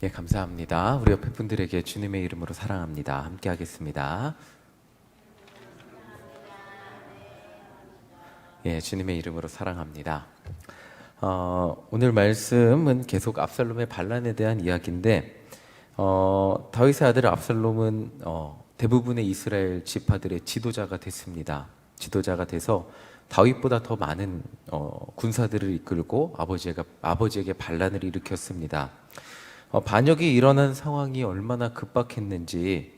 예, 감사합니다. 우리 옆에 분들에게 주님의 이름으로 사랑합니다. 함께 하겠습니다. 예, 주님의 이름으로 사랑합니다. 오늘 말씀은 계속 압살롬의 반란에 대한 이야기인데, 다윗의 아들 압살롬은 대부분의 이스라엘 지파들의 지도자가 됐습니다. 지도자가 돼서 다윗보다 더 많은 군사들을 이끌고 아버지에게 반란을 일으켰습니다. 반역이 일어난 상황이 얼마나 급박했는지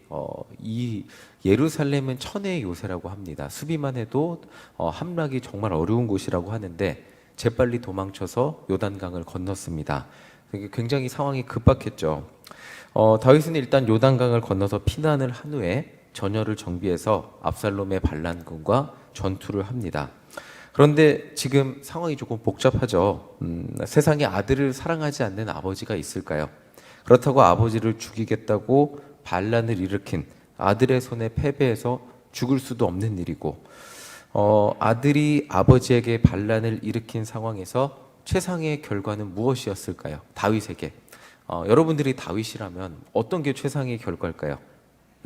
이 예루살렘은 천혜의 요새라고 합니다. 수비만 해도 함락이 정말 어려운 곳이라고 하는데 재빨리 도망쳐서 요단강을 건넜습니다. 굉장히 상황이 급박했죠. 다윗은 일단 요단강을 건너서 피난을 한 후에 전열을 정비해서 압살롬의 반란군과 전투를 합니다. 그런데 지금 상황이 조금 복잡하죠. 세상에 아들을 사랑하지 않는 아버지가 있을까요? 그렇다고 아버지를 죽이겠다고 반란을 일으킨 아들의 손에 패배해서 죽을 수도 없는 일이고, 아들이 아버지에게 반란을 일으킨 상황에서 최상의 결과는 무엇이었을까요? 다윗에게. 여러분들이 다윗이라면 어떤 게 최상의 결과일까요?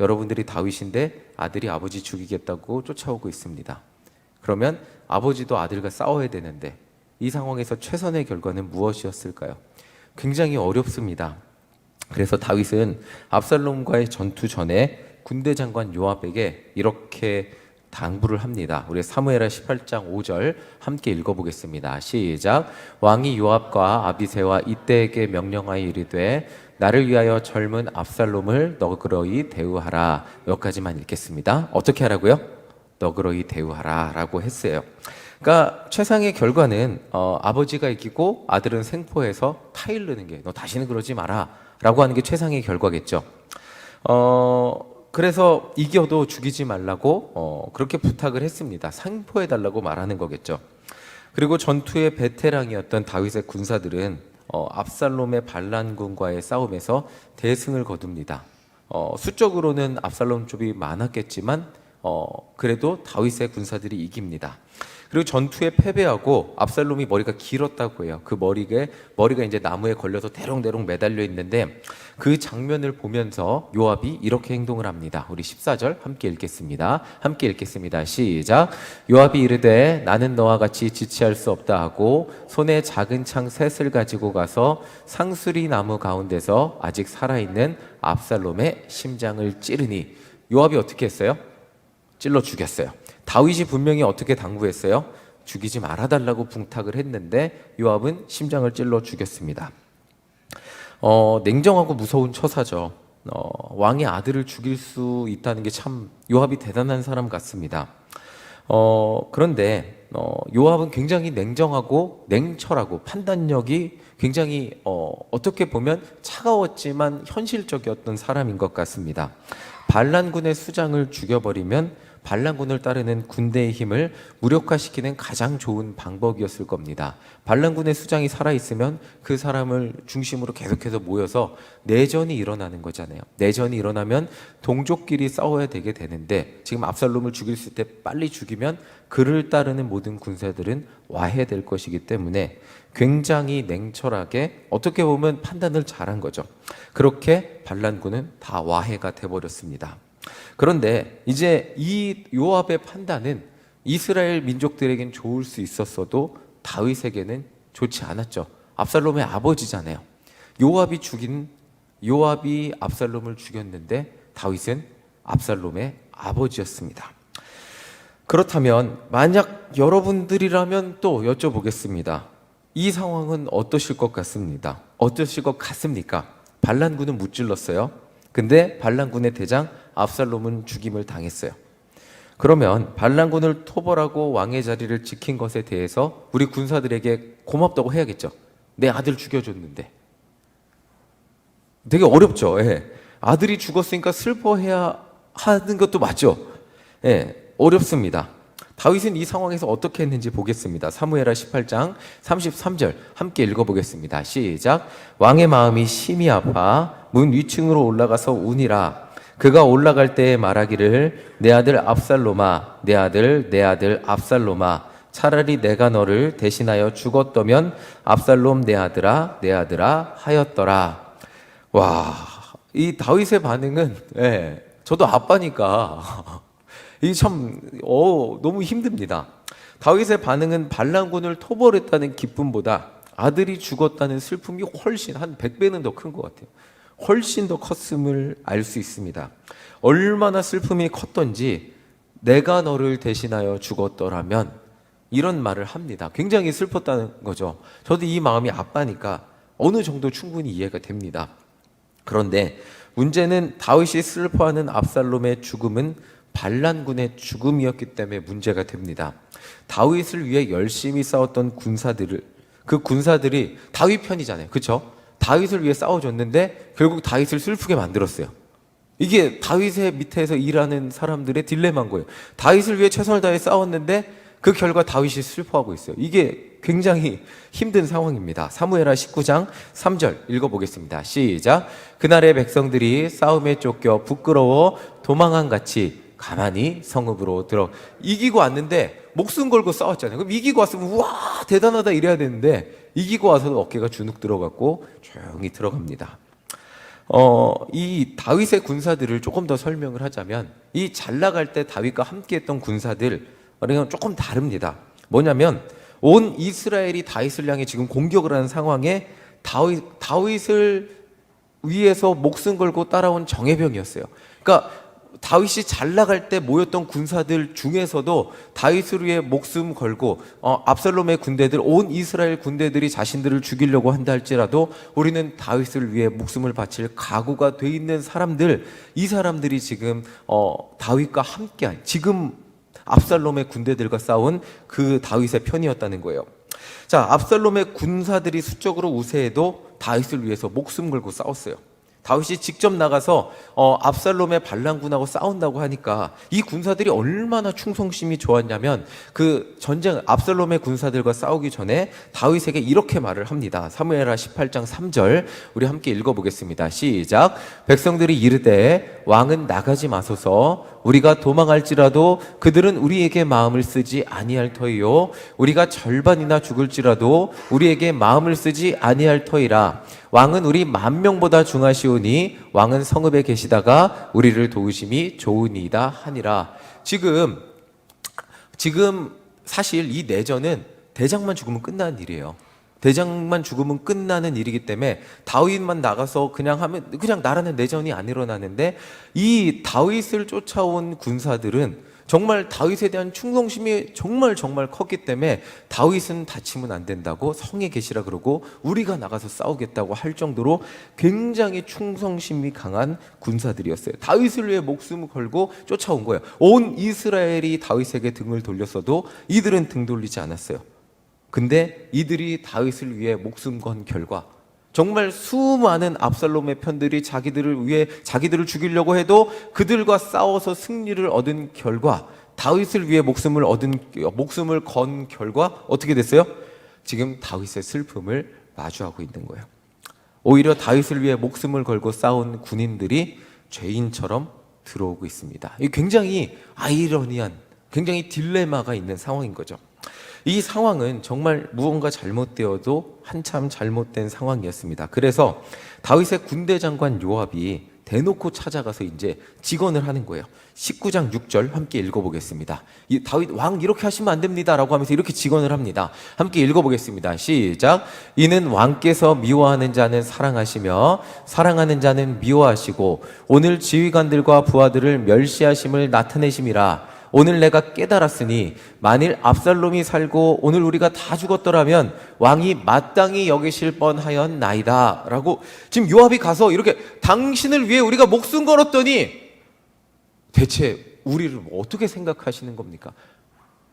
여러분들이 다윗인데 아들이 아버지 죽이겠다고 쫓아오고 있습니다. 그러면 아버지도 아들과 싸워야 되는데 이 상황에서 최선의 결과는 무엇이었을까요? 굉장히 어렵습니다. 그래서 다윗은 압살롬과의 전투 전에 군대 장관 요압에게 이렇게 당부를 합니다. 우리 사무엘하 18장 5절 함께 읽어보겠습니다. 시작. 왕이 요압과 아비새와 이때에게 명령하여 이르되 나를 위하여 젊은 압살롬을 너그러이 대우하라. 여기까지만 읽겠습니다. 어떻게 하라고요? 너그러이 대우하라 라고 했어요. 그러니까 최상의 결과는 아버지가 이기고 아들은 생포해서 타일르는 게, 너 다시는 그러지 마라 라고 하는 게 최상의 결과겠죠. 그래서 이겨도 죽이지 말라고 그렇게 부탁을 했습니다. 생포해달라고 말하는 거겠죠. 그리고 전투의 베테랑이었던 다윗의 군사들은 압살롬의 반란군과의 싸움에서 대승을 거둡니다. 수적으로는 압살롬 쪽이 많았겠지만 그래도 다윗의 군사들이 이깁니다. 그리고 전투에 패배하고 압살롬이 머리가 길었다고 해요. 그 머리가 이제 나무에 걸려서 대롱대롱 매달려 있는데 그 장면을 보면서 요압이 이렇게 행동을 합니다. 우리 14절 함께 읽겠습니다. 함께 읽겠습니다. 시작. 요압이 이르되 나는 너와 같이 지체할 수 없다 하고 손에 작은 창 셋을 가지고 가서 상수리 나무 가운데서 아직 살아있는 압살롬의 심장을 찌르니, 요압이 어떻게 했어요? 찔러 죽였어요. 다윗이 분명히 어떻게 당부했어요? 죽이지 말아달라고 붕탁을 했는데 요압은 심장을 찔러 죽였습니다. 냉정하고 무서운 처사죠. 왕의 아들을 죽일 수 있다는 게 참 요압이 대단한 사람 같습니다. 그런데 요압은 굉장히 냉정하고 냉철하고 판단력이 굉장히 어떻게 보면 차가웠지만 현실적이었던 사람인 것 같습니다. 반란군의 수장을 죽여버리면 반란군을 따르는 군대의 힘을 무력화시키는 가장 좋은 방법이었을 겁니다. 반란군의 수장이 살아있으면 그 사람을 중심으로 계속해서 모여서 내전이 일어나는 거잖아요. 내전이 일어나면 동족끼리 싸워야 되게 되는데 지금 압살롬을 죽일 수 있을 때 빨리 죽이면 그를 따르는 모든 군사들은 와해될 것이기 때문에 굉장히 냉철하게 어떻게 보면 판단을 잘한 거죠. 그렇게 반란군은 다 와해가 돼버렸습니다. 그런데 이제 이 요압의 판단은 이스라엘 민족들에겐 좋을 수 있었어도 다윗에게는 좋지 않았죠. 압살롬의 아버지잖아요. 요압이 압살롬을 죽였는데 다윗은 압살롬의 아버지였습니다. 그렇다면 만약 여러분들이라면 또 여쭤보겠습니다. 이 상황은 어떠실 것 같습니다. 어떠실 것 같습니까? 반란군은 무찔렀어요. 근데 반란군의 대장 압살롬은 죽임을 당했어요. 그러면 반란군을 토벌하고 왕의 자리를 지킨 것에 대해서 우리 군사들에게 고맙다고 해야겠죠. 내 아들 죽여줬는데. 되게 어렵죠. 예. 아들이 죽었으니까 슬퍼해야 하는 것도 맞죠. 예. 어렵습니다. 다윗은 이 상황에서 어떻게 했는지 보겠습니다. 사무엘하 18장 33절 함께 읽어보겠습니다. 시작. 왕의 마음이 심히 아파 문 위층으로 올라가서 우니라. 그가 올라갈 때에 말하기를 내 아들 압살롬아, 내 아들 압살롬아, 차라리 내가 너를 대신하여 죽었더면 압살롬 내 아들아 하였더라. 와, 이 다윗의 반응은, 예, 저도 아빠니까 이게 참 너무 힘듭니다. 다윗의 반응은 반란군을 토벌했다는 기쁨보다 아들이 죽었다는 슬픔이 훨씬 한 100배는 더 큰 것 같아요. 훨씬 더 컸음을 알 수 있습니다. 얼마나 슬픔이 컸던지 내가 너를 대신하여 죽었더라면 이런 말을 합니다. 굉장히 슬펐다는 거죠. 저도 이 마음이 아빠니까 어느 정도 충분히 이해가 됩니다. 그런데 문제는 다윗이 슬퍼하는 압살롬의 죽음은 반란군의 죽음이었기 때문에 문제가 됩니다. 다윗을 위해 열심히 싸웠던 그 군사들이 다윗 편이잖아요. 그렇죠? 다윗을 위해 싸워줬는데 결국 다윗을 슬프게 만들었어요. 이게 다윗의 밑에서 일하는 사람들의 딜레마인 거예요. 다윗을 위해 최선을 다해 싸웠는데 그 결과 다윗이 슬퍼하고 있어요. 이게 굉장히 힘든 상황입니다. 사무엘하 19장 3절 읽어보겠습니다. 시작. 그날의 백성들이 싸움에 쫓겨 부끄러워 도망한 같이 가만히 성읍으로 이기고 왔는데 목숨 걸고 싸웠잖아요. 그럼 이기고 왔으면 우와 대단하다 이래야 되는데 이기고 와서도 어깨가 주눅 들어갔고 조용히 들어갑니다. 이 다윗의 군사들을 조금 더 설명을 하자면 이 잘 나갈 때 다윗과 함께했던 군사들 조금 다릅니다. 뭐냐면 온 이스라엘이 다윗을 향해 지금 공격을 하는 상황에 다윗을 위해서 목숨 걸고 따라온 정예병이었어요. 그러니까 다윗이 잘 나갈 때 모였던 군사들 중에서도 다윗을 위해 목숨 걸고 압살롬의 군대들, 온 이스라엘 군대들이 자신들을 죽이려고 한다 할지라도 우리는 다윗을 위해 목숨을 바칠 각오가 돼 있는 사람들, 이 사람들이 지금 다윗과 함께한, 지금 압살롬의 군대들과 싸운 그 다윗의 편이었다는 거예요. 자, 압살롬의 군사들이 수적으로 우세해도 다윗을 위해서 목숨 걸고 싸웠어요. 다윗이 직접 나가서 압살롬의 반란군하고 싸운다고 하니까 이 군사들이 얼마나 충성심이 좋았냐면 그 전쟁 압살롬의 군사들과 싸우기 전에 다윗에게 이렇게 말을 합니다. 사무엘하 18장 3절 우리 함께 읽어보겠습니다. 시작. 백성들이 이르되 왕은 나가지 마소서. 우리가 도망할지라도 그들은 우리에게 마음을 쓰지 아니할 터이요 우리가 절반이나 죽을지라도 우리에게 마음을 쓰지 아니할 터이라. 왕은 우리 10,000명보다 중하시오니 왕은 성읍에 계시다가 우리를 도우심이 좋으니이다 하니라. 지금 사실 이 내전은 대장만 죽으면 끝나는 일이에요. 대장만 죽으면 끝나는 일이기 때문에 다윗만 나가서 그냥 하면 그냥 나라는 내전이 안 일어나는데 이 다윗을 쫓아온 군사들은 정말 다윗에 대한 충성심이 정말 컸기 때문에 다윗은 다치면 안 된다고 성에 계시라 그러고 우리가 나가서 싸우겠다고 할 정도로 굉장히 충성심이 강한 군사들이었어요. 다윗을 위해 목숨을 걸고 쫓아온 거예요. 온 이스라엘이 다윗에게 등을 돌렸어도 이들은 등 돌리지 않았어요. 근데 이들이 다윗을 위해 목숨 건 결과 정말 수많은 압살롬의 편들이 자기들을 위해 자기들을 죽이려고 해도 그들과 싸워서 승리를 얻은 결과 다윗을 위해 목숨을 건 결과 어떻게 됐어요? 지금 다윗의 슬픔을 마주하고 있는 거예요. 오히려 다윗을 위해 목숨을 걸고 싸운 군인들이 죄인처럼 들어오고 있습니다. 이 굉장히 아이러니한, 굉장히 딜레마가 있는 상황인 거죠. 이 상황은 정말 무언가 잘못되어도 한참 잘못된 상황이었습니다. 그래서 다윗의 군대 장관 요압이 대놓고 찾아가서 이제 직언을 하는 거예요. 19장 6절 함께 읽어보겠습니다. 다윗 왕 이렇게 하시면 안 됩니다 라고 하면서 이렇게 직언을 합니다. 함께 읽어보겠습니다. 시작. 이는 왕께서 미워하는 자는 사랑하시며 사랑하는 자는 미워하시고 오늘 지휘관들과 부하들을 멸시하심을 나타내심이라. 오늘 내가 깨달았으니 만일 압살롬이 살고 오늘 우리가 다 죽었더라면 왕이 마땅히 여기실 뻔하였나이다 라고 지금 요압이 가서 이렇게 당신을 위해 우리가 목숨 걸었더니 대체 우리를 어떻게 생각하시는 겁니까?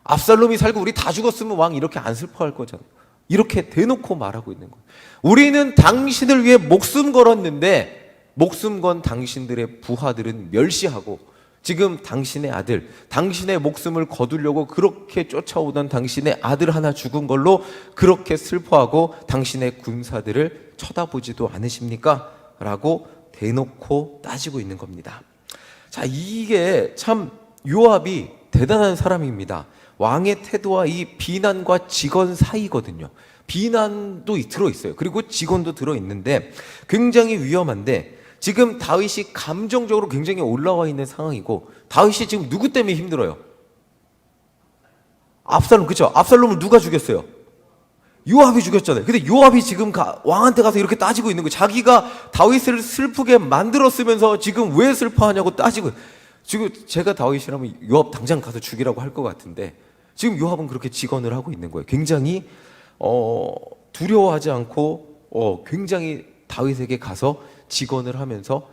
압살롬이 살고 우리 다 죽었으면 왕 이렇게 안 슬퍼할 거잖아요. 이렇게 대놓고 말하고 있는 거예요. 우리는 당신을 위해 목숨 걸었는데 목숨 건 당신들의 부하들은 멸시하고 지금 당신의 아들, 당신의 목숨을 거두려고 그렇게 쫓아오던 당신의 아들 하나 죽은 걸로 그렇게 슬퍼하고 당신의 군사들을 쳐다보지도 않으십니까? 라고 대놓고 따지고 있는 겁니다. 자, 이게 참 요압이 대단한 사람입니다. 왕의 태도와 이 비난과 직언 사이거든요. 비난도 들어있어요. 그리고 직원도 들어있는데 굉장히 위험한데, 지금 다윗이 감정적으로 굉장히 올라와 있는 상황이고, 다윗이 지금 누구 때문에 힘들어요? 압살롬, 그쵸? 압살롬을 누가 죽였어요? 요압이 죽였잖아요. 근데 요압이 지금 왕한테 가서 이렇게 따지고 있는 거예요. 자기가 다윗을 슬프게 만들었으면서 지금 왜 슬퍼하냐고 따지고. 지금 제가 다윗이라면 요압 당장 가서 죽이라고 할 것 같은데, 지금 요압은 그렇게 직언을 하고 있는 거예요. 굉장히 두려워하지 않고 굉장히 다윗에게 가서 직언을 하면서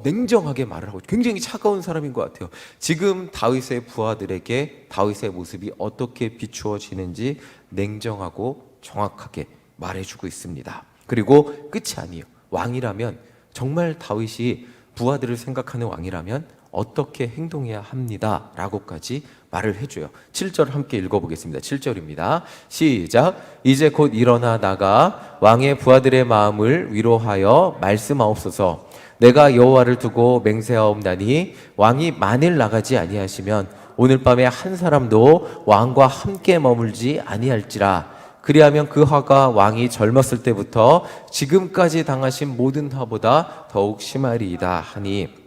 냉정하게 말을 하고, 굉장히 차가운 사람인 것 같아요. 지금 다윗의 부하들에게 다윗의 모습이 어떻게 비추어지는지 냉정하고 정확하게 말해주고 있습니다. 그리고 끝이 아니에요. 왕이라면, 정말 다윗이 부하들을 생각하는 왕이라면 어떻게 행동해야 합니다 라고까지 말을 해줘요. 7절 함께 읽어보겠습니다. 7절입니다. 시작. 이제 곧 일어나 나가 왕의 부하들의 마음을 위로하여 말씀하옵소서. 내가 여호와를 두고 맹세하옵나니 왕이 만일 나가지 아니하시면 오늘 밤에 한 사람도 왕과 함께 머물지 아니할지라. 그리하면 그 화가 왕이 젊었을 때부터 지금까지 당하신 모든 화보다 더욱 심하리이다 하니,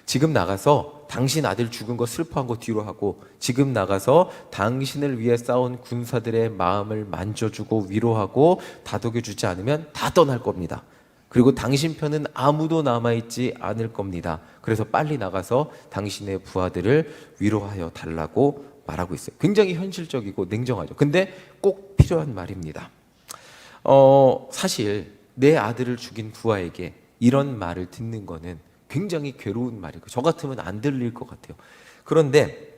지금 나가서 당신 아들 죽은 거 슬퍼한 거 뒤로 하고, 지금 나가서 당신을 위해 싸운 군사들의 마음을 만져주고 위로하고 다독여주지 않으면 다 떠날 겁니다. 그리고 당신 편은 아무도 남아있지 않을 겁니다. 그래서 빨리 나가서 당신의 부하들을 위로하여 달라고 말하고 있어요. 굉장히 현실적이고 냉정하죠. 근데 꼭 필요한 말입니다. 사실 내 아들을 죽인 부하에게 이런 말을 듣는 거는 굉장히 괴로운 말이고, 저 같으면 안 들릴 것 같아요. 그런데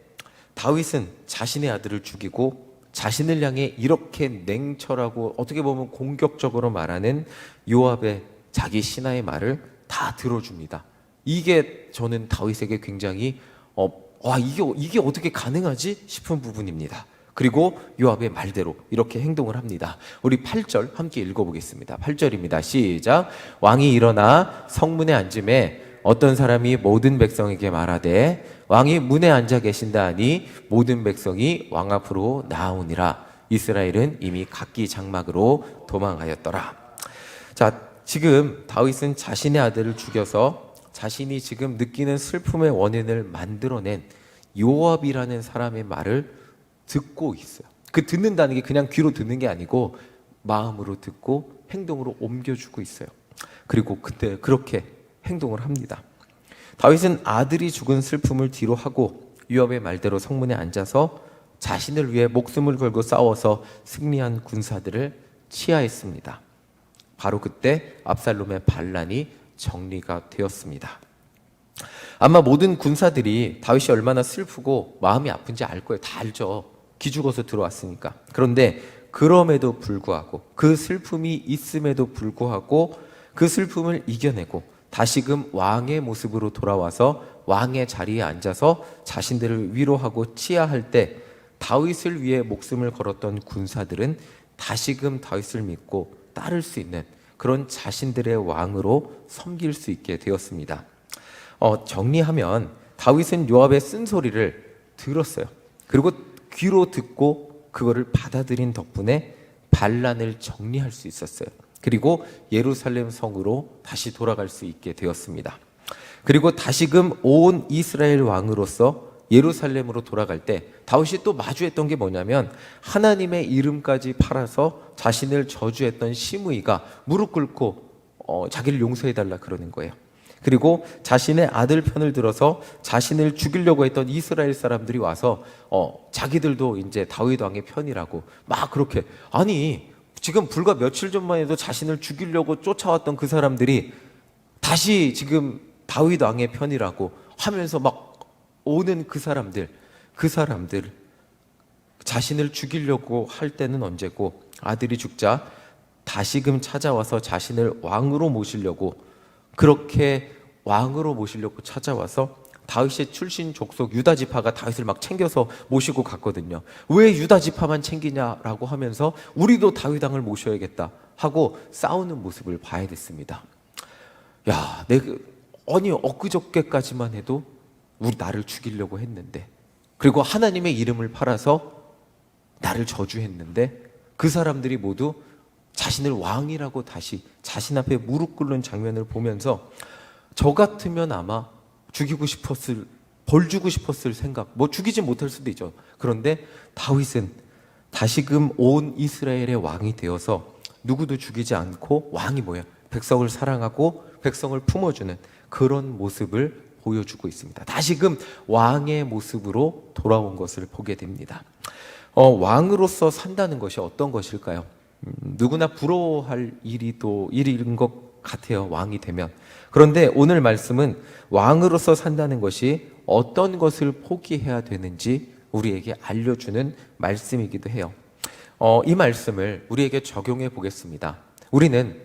다윗은 자신의 아들을 죽이고 자신을 향해 이렇게 냉철하고 어떻게 보면 공격적으로 말하는 요압의 자기 신하의 말을 다 들어줍니다. 이게 저는 다윗에게 굉장히 이게 어떻게 가능하지 싶은 부분입니다. 그리고 요압의 말대로 이렇게 행동을 합니다. 우리 8절 함께 읽어보겠습니다. 8절입니다. 시작. 왕이 일어나 성문에 앉음에 어떤 사람이 모든 백성에게 말하되 왕이 문에 앉아 계신다 하니 모든 백성이 왕 앞으로 나아오니라. 이스라엘은 이미 각기 장막으로 도망하였더라. 자, 지금 다윗은 자신의 아들을 죽여서 자신이 지금 느끼는 슬픔의 원인을 만들어낸 요압이라는 사람의 말을 듣고 있어요. 그 듣는다는 게 그냥 귀로 듣는 게 아니고 마음으로 듣고 행동으로 옮겨주고 있어요. 그리고 그때 그렇게 행동을 합니다. 다윗은 아들이 죽은 슬픔을 뒤로 하고 요압의 말대로 성문에 앉아서 자신을 위해 목숨을 걸고 싸워서 승리한 군사들을 치하했습니다. 바로 그때 압살롬의 반란이 정리가 되었습니다. 아마 모든 군사들이 다윗이 얼마나 슬프고 마음이 아픈지 알 거예요. 다 알죠. 기죽어서 들어왔으니까. 그런데 그럼에도 불구하고, 그 슬픔이 있음에도 불구하고 그 슬픔을 이겨내고 다시금 왕의 모습으로 돌아와서 왕의 자리에 앉아서 자신들을 위로하고 치하할 때 다윗을 위해 목숨을 걸었던 군사들은 다시금 다윗을 믿고 따를 수 있는 그런 자신들의 왕으로 섬길 수 있게 되었습니다. 정리하면 다윗은 요압의 쓴소리를 들었어요. 그리고 귀로 듣고 그거를 받아들인 덕분에 반란을 정리할 수 있었어요. 그리고 예루살렘 성으로 다시 돌아갈 수 있게 되었습니다. 그리고 다시금 온 이스라엘 왕으로서 예루살렘으로 돌아갈 때 다윗이 또 마주했던 게 뭐냐면, 하나님의 이름까지 팔아서 자신을 저주했던 시므이가 무릎 꿇고 자기를 용서해달라 그러는 거예요. 그리고 자신의 아들 편을 들어서 자신을 죽이려고 했던 이스라엘 사람들이 와서 자기들도 이제 다윗 왕의 편이라고 막 그렇게, 아니 지금 불과 며칠 전만 해도 자신을 죽이려고 쫓아왔던 그 사람들이 다시 지금 다윗 왕의 편이라고 하면서 막 오는 그 사람들 자신을 죽이려고 할 때는 언제고, 아들이 죽자 다시금 찾아와서 자신을 왕으로 모시려고, 그렇게 왕으로 모시려고 찾아와서 다윗의 출신 족속 유다 지파가 다윗을 막 챙겨서 모시고 갔거든요. 왜 유다 지파만 챙기냐라고 하면서 우리도 다윗 왕을 모셔야겠다 하고 싸우는 모습을 봐야 됐습니다. 아니 엊그저께까지만 해도 나를 죽이려고 했는데, 그리고 하나님의 이름을 팔아서 나를 저주했는데, 그 사람들이 모두 자신을 왕이라고 다시 자신 앞에 무릎 꿇는 장면을 보면서 저 같으면 아마 죽이고 싶었을, 벌 주고 싶었을 생각, 뭐 죽이지 못할 수도 있죠. 그런데 다윗은 다시금 온 이스라엘의 왕이 되어서 누구도 죽이지 않고 왕이 뭐야? 백성을 사랑하고 백성을 품어주는 그런 모습을 보여주고 있습니다. 다시금 왕의 모습으로 돌아온 것을 보게 됩니다. 왕으로서 산다는 것이 어떤 것일까요? 누구나 부러워할 일인 것 같아요. 왕이 되면. 그런데 오늘 말씀은 왕으로서 산다는 것이 어떤 것을 포기해야 되는지 우리에게 알려주는 말씀이기도 해요. 이 말씀을 우리에게 적용해 보겠습니다. 우리는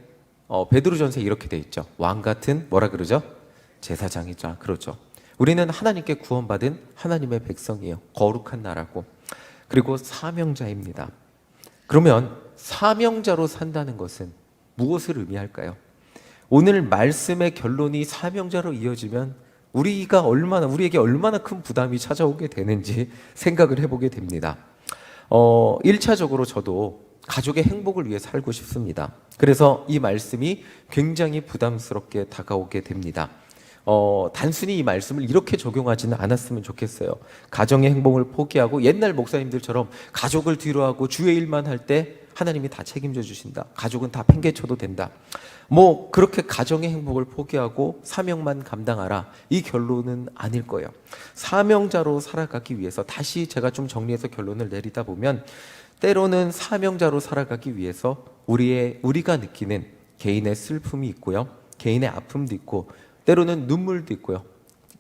베드로전서에 이렇게 돼 있죠. 왕 같은 뭐라 그러죠? 제사장이자 그러죠. 우리는 하나님께 구원받은 하나님의 백성이에요. 거룩한 나라고. 그리고 사명자입니다. 그러면 사명자로 산다는 것은 무엇을 의미할까요? 오늘 말씀의 결론이 사명자로 이어지면 우리에게 얼마나 큰 부담이 찾아오게 되는지 생각을 해보게 됩니다. 1차적으로 저도 가족의 행복을 위해 살고 싶습니다. 그래서 이 말씀이 굉장히 부담스럽게 다가오게 됩니다. 단순히 이 말씀을 이렇게 적용하지는 않았으면 좋겠어요. 가정의 행복을 포기하고 옛날 목사님들처럼 가족을 뒤로하고 주의 일만 할 때 하나님이 다 책임져 주신다. 가족은 다 팽개쳐도 된다. 뭐 그렇게 가정의 행복을 포기하고 사명만 감당하라. 이 결론은 아닐 거예요. 사명자로 살아가기 위해서 다시 제가 좀 정리해서 결론을 내리다 보면 때로는 사명자로 살아가기 위해서 우리가 느끼는 개인의 슬픔이 있고요. 개인의 아픔도 있고 때로는 눈물도 있고요.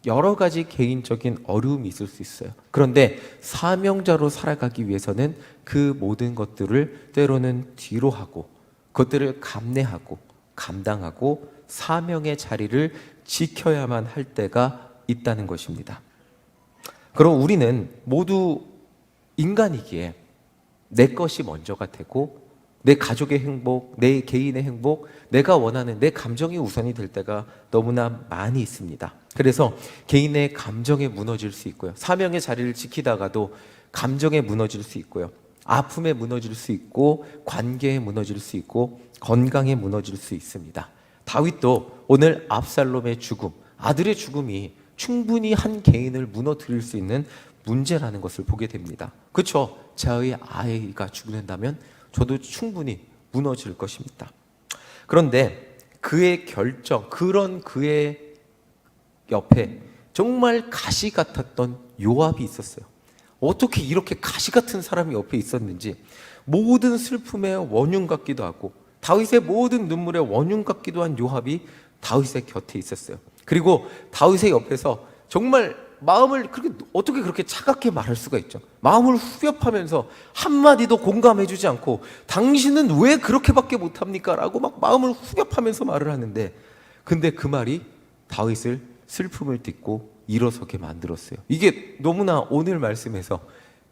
여러 가지 개인적인 어려움이 있을 수 있어요. 그런데 사명자로 살아가기 위해서는 그 모든 것들을 때로는 뒤로 하고 그것들을 감내하고 감당하고 사명의 자리를 지켜야만 할 때가 있다는 것입니다. 그럼 우리는 모두 인간이기에 내 것이 먼저가 되고 내 가족의 행복, 내 개인의 행복, 내가 원하는 내 감정이 우선이 될 때가 너무나 많이 있습니다. 그래서 개인의 감정에 무너질 수 있고요. 사명의 자리를 지키다가도 감정에 무너질 수 있고요. 아픔에 무너질 수 있고 관계에 무너질 수 있고 건강에 무너질 수 있습니다. 다윗도 오늘 압살롬의 죽음, 아들의 죽음이 충분히 한 개인을 무너뜨릴 수 있는 문제라는 것을 보게 됩니다. 그렇죠? 저의 아이가 죽는다면 저도 충분히 무너질 것입니다. 그런데 그의 결정, 그의 옆에 정말 가시 같았던 요압이 있었어요. 어떻게 이렇게 가시 같은 사람이 옆에 있었는지 모든 슬픔의 원흉 같기도 하고 다윗의 모든 눈물의 원흉 같기도 한 요압이 다윗의 곁에 있었어요. 그리고 다윗의 옆에서 정말 마음을 어떻게 그렇게 차갑게 말할 수가 있죠? 마음을 후벼파면서 한마디도 공감해주지 않고 당신은 왜 그렇게밖에 못합니까? 라고 막 마음을 후벼파면서 말을 하는데 근데 그 말이 다윗을 슬픔을 딛고 일어서게 만들었어요. 이게 너무나 오늘 말씀에서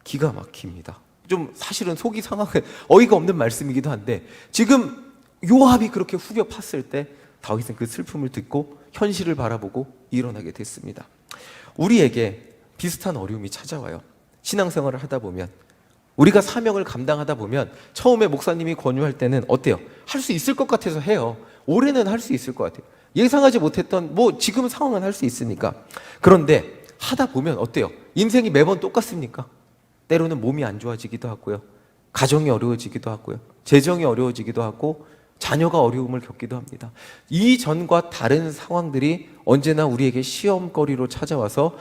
기가 막힙니다. 좀 사실은 속이 상하게 어이가 없는 말씀이기도 한데 지금 요압이 그렇게 후벼 팠을 때 다윗은 그 슬픔을 딛고 현실을 바라보고 일어나게 됐습니다. 우리에게 비슷한 어려움이 찾아와요. 신앙생활을 하다 보면 우리가 사명을 감당하다 보면 처음에 목사님이 권유할 때는 어때요? 할 수 있을 것 같아서 해요. 올해는 할 수 있을 것 같아요. 예상하지 못했던 지금 상황은 할 수 있으니까. 그런데 하다 보면 어때요? 인생이 매번 똑같습니까? 때로는 몸이 안 좋아지기도 하고요. 가정이 어려워지기도 하고요. 재정이 어려워지기도 하고 자녀가 어려움을 겪기도 합니다. 이전과 다른 상황들이 언제나 우리에게 시험거리로 찾아와서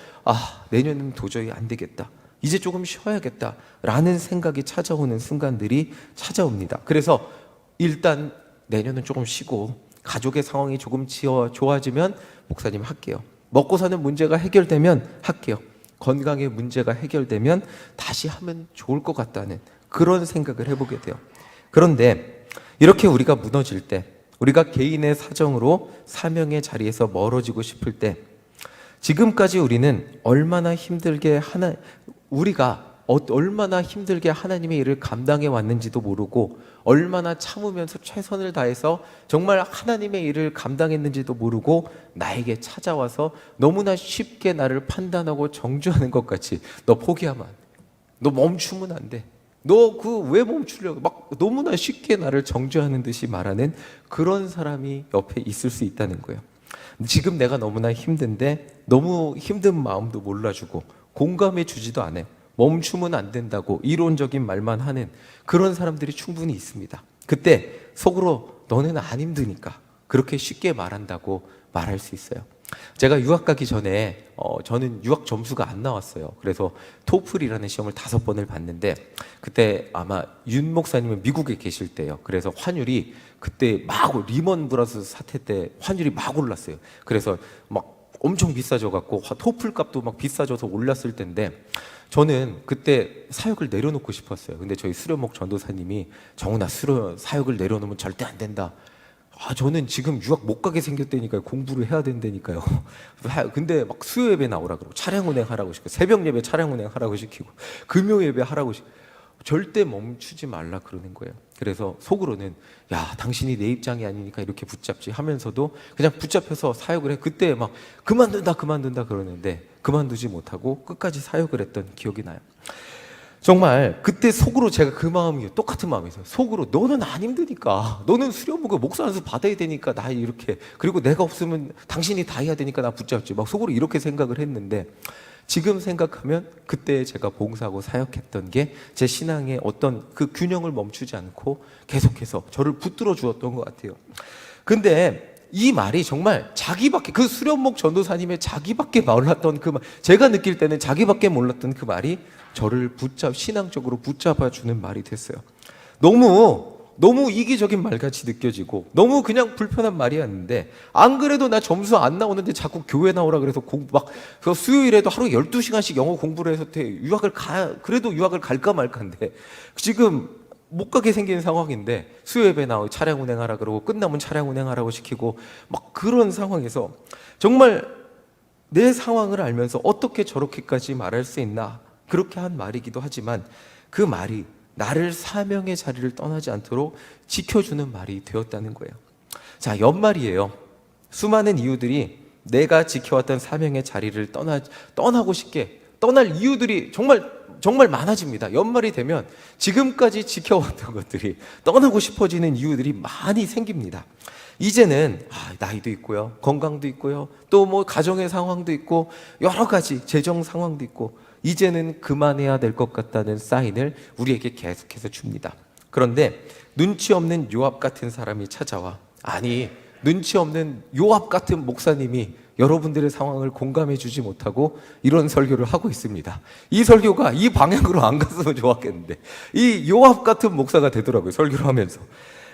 내년은 도저히 안 되겠다. 이제 조금 쉬어야겠다 라는 생각이 찾아오는 순간들이 찾아옵니다. 그래서 일단 내년은 조금 쉬고 가족의 상황이 조금 좋아지면 목사님 할게요. 먹고 사는 문제가 해결되면 할게요. 건강의 문제가 해결되면 다시 하면 좋을 것 같다는 그런 생각을 해보게 돼요. 그런데 이렇게 우리가 무너질 때, 우리가 개인의 사정으로 사명의 자리에서 멀어지고 싶을 때, 지금까지 우리는 얼마나 힘들게 하나님의 일을 감당해 왔는지도 모르고 얼마나 참으면서 최선을 다해서 정말 하나님의 일을 감당했는지도 모르고 나에게 찾아와서 너무나 쉽게 나를 판단하고 정죄하는 것 같이 너 포기하면 안 돼. 너 멈추면 안 돼. 너 그 왜 멈추려고 막 너무나 쉽게 나를 정죄하는 듯이 말하는 그런 사람이 옆에 있을 수 있다는 거예요. 지금 내가 너무나 힘든데 너무 힘든 마음도 몰라주고 공감해 주지도 않아요. 멈추면 안 된다고 이론적인 말만 하는 그런 사람들이 충분히 있습니다. 그때 속으로 너는 안 힘드니까 그렇게 쉽게 말한다고 말할 수 있어요. 제가 유학 가기 전에 저는 유학 점수가 안 나왔어요. 그래서 토플이라는 시험을 5번을 봤는데 그때 아마 윤 목사님은 미국에 계실 때요. 그래서 환율이 그때 막 리먼 브라더스 사태 때 환율이 막 올랐어요. 그래서 막 엄청 비싸져 갖고 토플 값도 막 비싸져서 올랐을 때인데 저는 그때 사역을 내려놓고 싶었어요. 근데 저희 수련목 전도사님이 정훈아 사역을 내려놓으면 절대 안 된다. 저는 지금 유학 못 가게 생겼다니까요. 공부를 해야 된다니까요. 근데 막 수요 예배 나오라 그러고 차량 운행 하라고 시키고 새벽 예배 차량 운행 하라고 시키고 금요 예배 하라고 시키고 절대 멈추지 말라 그러는 거예요. 그래서 속으로는 야 당신이 내 입장이 아니니까 이렇게 붙잡지 하면서도 그냥 붙잡혀서 사역을 해. 그때 막 그만둔다 그러는데 그만두지 못하고 끝까지 사역을 했던 기억이 나요. 정말 그때 속으로 제가 그 마음이 똑같은 마음이었어요. 속으로 너는 안 힘드니까 너는 수련무가 목사 안수 받아야 되니까 나 이렇게 그리고 내가 없으면 당신이 다 해야 되니까 나 붙잡지 막 속으로 이렇게 생각을 했는데 지금 생각하면 그때 제가 봉사하고 사역했던 게 제 신앙의 어떤 그 균형을 멈추지 않고 계속해서 저를 붙들어 주었던 것 같아요. 근데 이 말이 정말 자기밖에 그 수련목 전도사님의 자기밖에 몰랐던 그 말, 제가 느낄 때는 자기밖에 몰랐던 그 말이 저를 신앙적으로 붙잡아 주는 말이 됐어요. 너무 이기적인 말같이 느껴지고 너무 그냥 불편한 말이었는데 안 그래도 나 점수 안 나오는데 자꾸 교회 나오라 그래서 그 수요일에도 하루 12시간씩 영어 공부를 해서 그래도 유학을 갈까 말까인데 지금 못 가게 생긴 상황인데 수요 예배 나오고 차량 운행하라 그러고 끝나면 차량 운행하라고 시키고 막 그런 상황에서 정말 내 상황을 알면서 어떻게 저렇게까지 말할 수 있나 그렇게 한 말이기도 하지만 그 말이 나를 사명의 자리를 떠나지 않도록 지켜주는 말이 되었다는 거예요. 자, 연말이에요. 수많은 이유들이 내가 지켜왔던 사명의 자리를 떠나고 싶게 떠날 이유들이 정말 많아집니다. 연말이 되면 지금까지 지켜왔던 것들이 떠나고 싶어지는 이유들이 많이 생깁니다. 이제는 나이도 있고요, 건강도 있고요, 또 뭐 가정의 상황도 있고 여러 가지 재정 상황도 있고 이제는 그만해야 될 것 같다는 사인을 우리에게 계속해서 줍니다. 그런데 눈치 없는 요압 같은 사람이 찾아와 눈치 없는 요압 같은 목사님이 여러분들의 상황을 공감해 주지 못하고 이런 설교를 하고 있습니다. 이 설교가 이 방향으로 안 갔으면 좋았겠는데 이 요압 같은 목사가 되더라고요. 설교를 하면서.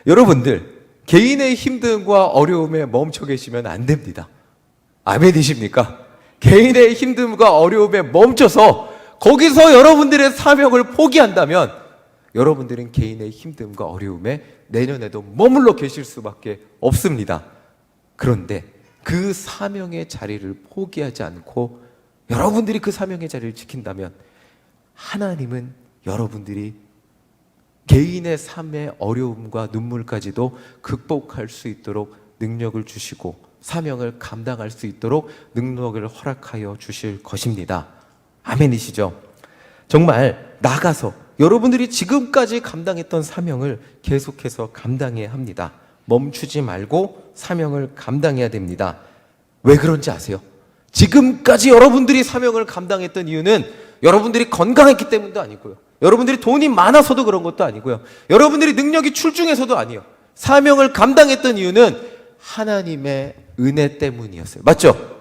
여러분들 개인의 힘듦과 어려움에 멈춰 계시면 안 됩니다. 아멘이십니까? 개인의 힘듦과 어려움에 멈춰서 거기서 여러분들의 사명을 포기한다면 여러분들은 개인의 힘듦과 어려움에 내년에도 머물러 계실 수밖에 없습니다. 그런데 그 사명의 자리를 포기하지 않고 여러분들이 그 사명의 자리를 지킨다면 하나님은 여러분들이 개인의 삶의 어려움과 눈물까지도 극복할 수 있도록 능력을 주시고 사명을 감당할 수 있도록 능력을 허락하여 주실 것입니다. 아멘이시죠? 정말 나가서 여러분들이 지금까지 감당했던 사명을 계속해서 감당해야 합니다. 멈추지 말고 사명을 감당해야 됩니다. 왜 그런지 아세요? 지금까지 여러분들이 사명을 감당했던 이유는 여러분들이 건강했기 때문도 아니고요, 여러분들이 돈이 많아서도 그런 것도 아니고요, 여러분들이 능력이 출중해서도 아니에요. 사명을 감당했던 이유는 하나님의 은혜 때문이었어요. 맞죠?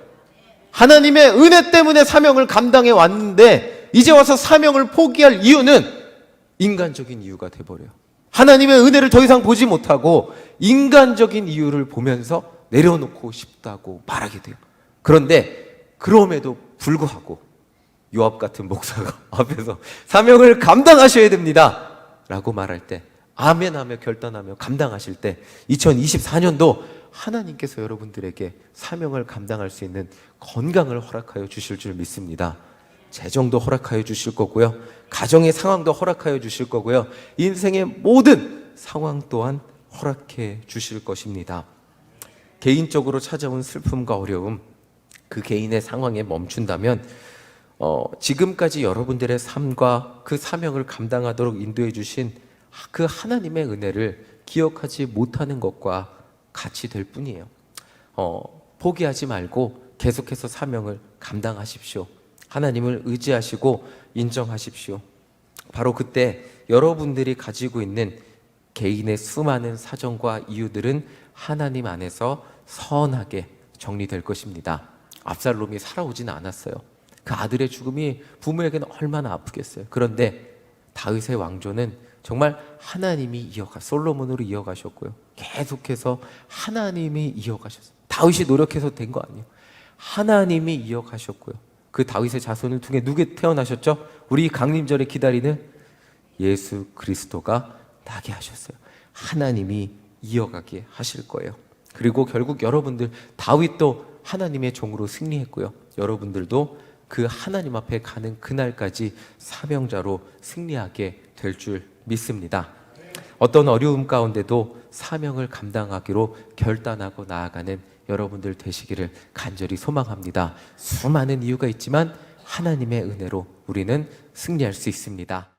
하나님의 은혜 때문에 사명을 감당해 왔는데 이제 와서 사명을 포기할 이유는 인간적인 이유가 돼버려요. 하나님의 은혜를 더 이상 보지 못하고 인간적인 이유를 보면서 내려놓고 싶다고 말하게 돼요. 그런데 그럼에도 불구하고 요압 같은 목사가 앞에서 사명을 감당하셔야 됩니다 라고 말할 때 아멘하며 결단하며 감당하실 때 2024년도 하나님께서 여러분들에게 사명을 감당할 수 있는 건강을 허락하여 주실 줄 믿습니다. 재정도 허락하여 주실 거고요, 가정의 상황도 허락하여 주실 거고요, 인생의 모든 상황 또한 허락해 주실 것입니다. 개인적으로 찾아온 슬픔과 어려움, 그 개인의 상황에 멈춘다면 지금까지 여러분들의 삶과 그 사명을 감당하도록 인도해 주신 그 하나님의 은혜를 기억하지 못하는 것과 같이 될 뿐이에요. 포기하지 말고 계속해서 사명을 감당하십시오. 하나님을 의지하시고 인정하십시오. 바로 그때 여러분들이 가지고 있는 개인의 수많은 사정과 이유들은 하나님 안에서 선하게 정리될 것입니다. 압살롬이 살아오지는 않았어요. 그 아들의 죽음이 부모에게는 얼마나 아프겠어요. 그런데 다윗의 왕조는 정말 하나님이 솔로몬으로 이어가셨고요. 계속해서 하나님이 이어가셨어요. 다윗이 노력해서 된 거 아니에요. 하나님이 이어가셨고요. 그 다윗의 자손을 통해 누가 태어나셨죠? 우리 강림절에 기다리는 예수 그리스도가 나게 하셨어요. 하나님이 이어가게 하실 거예요. 그리고 결국 여러분들, 다윗도 하나님의 종으로 승리했고요. 여러분들도 그 하나님 앞에 가는 그날까지 사명자로 승리하게 될 줄 믿습니다. 어떤 어려움 가운데도 사명을 감당하기로 결단하고 나아가는 여러분들 되시기를 간절히 소망합니다. 수많은 이유가 있지만 하나님의 은혜로 우리는 승리할 수 있습니다.